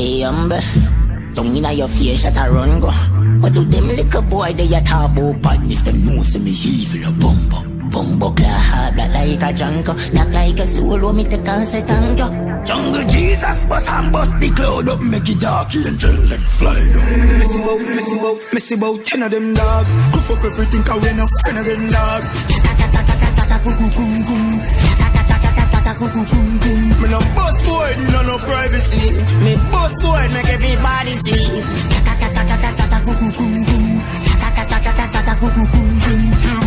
Hey, don't inna your face at a run go. But do them little boy they a talk about badness? Them know say me evil a bumbo claw hard black like a junko, knock like a soul. Me take a say thank you. Jungle Jesus bust and bust the cloud up, make it dark angel and fly down. Messy bout 10 of them dog. Go fuck everything 'cause we no friend of them dog. Me no boss boy, no privacy. Me boss boy make everybody see.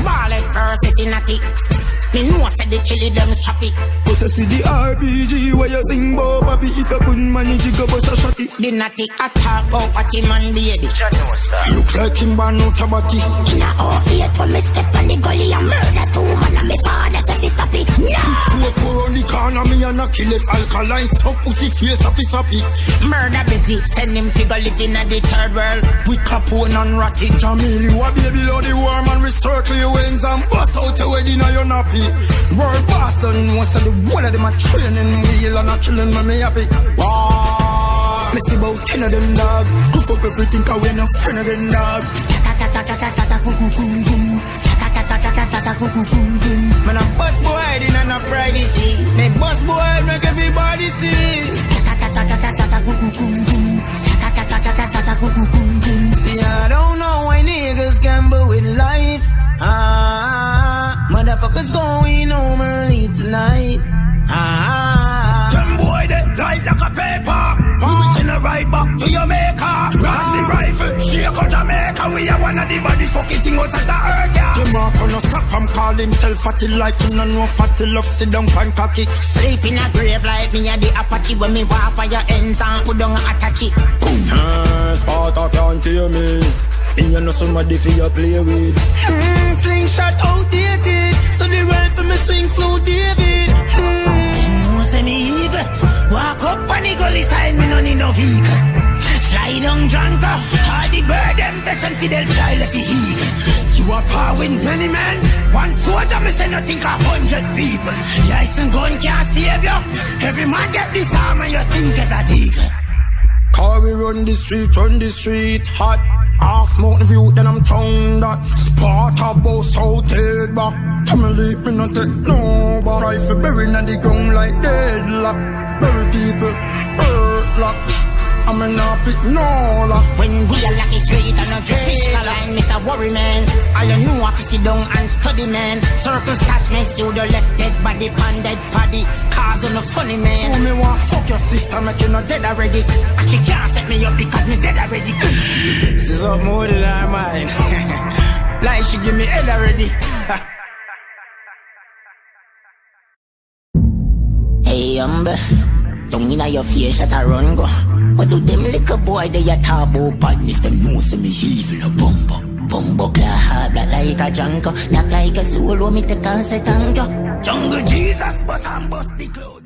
Ballin' curses in a tick. Me know say the chili them strappy. But I see the RPG where you sing about papi. If you couldn't manage it, go bust a shotty. The natty I talk about what him and lady. Look like him ban out a body. In a outlet when me step on the gully and murder 2 man and me father say fi stop it. No! 4 on the corner me and a kill it. Alkaline suck pussy face happy. Murder busy, send him figure living in the 3rd world. We Capone and Ratty. Jamili, what baby load the warm and recircle your wings and bust out your wedding and you're nappy. World boss don't know so the whole of them are training wheel and a chillin' when me happy. Wow. Me see about 10 of them dog. Go fuck everything 'cause we no friend of them dog. Man a boss boy in a privacy. Me boss boy make everybody see. See I don't know why niggas gamble with life. Motherfuckers going home early tonight. Them boy they light like a paper. We send a right back to your maker. Rassy rifle, shake out Jamaica. We are one of the bodies fucking thing out of the earth, yeah. The mark on no stop from calling himself fatty like him and no fatty love sit down pan cocky. Sleep in a grave like me a the Apache. When me walk by your ends and put down a attache. Sparta can't hear me. And you know somebody for you play with. Slingshot outdated, so the rifle me swing slow David. Them know say me evil. Walk up on the gully side, me no need no vehicle. Fly down drunker, all the bird them vex and Fidel fly left the eagle. You are power with many men. One soldier me say nothing 100 people. License gun can't save you. Every man get this arm and you think it's a eagle. Car we run the street, hot. Ask smoke the view, then I'm tongue that. Sparta boss out head back. Tell me leave me not take no back. Rifle buried in the ground like deadlock. Bury people, hurt lock. I'm a nappy, no lock. When we are lucky straight and a fish line, miss a worry man. All you know I sit down and study man. Circle stash man, still the left dead body, pan dead body. Cause on a funny man. So me want fuck your sister, make you not dead already. And she can't set me up because me dead already. She's up more than her mind. Like she give me head already. Hey, don't inna your face at a run go. But do them little boy they a talk about badness? Them know say me evil a bumbo claw hard black like a junko, knock like a soul. Me take a say thank you. Jungle Jesus bust and bust the cloud.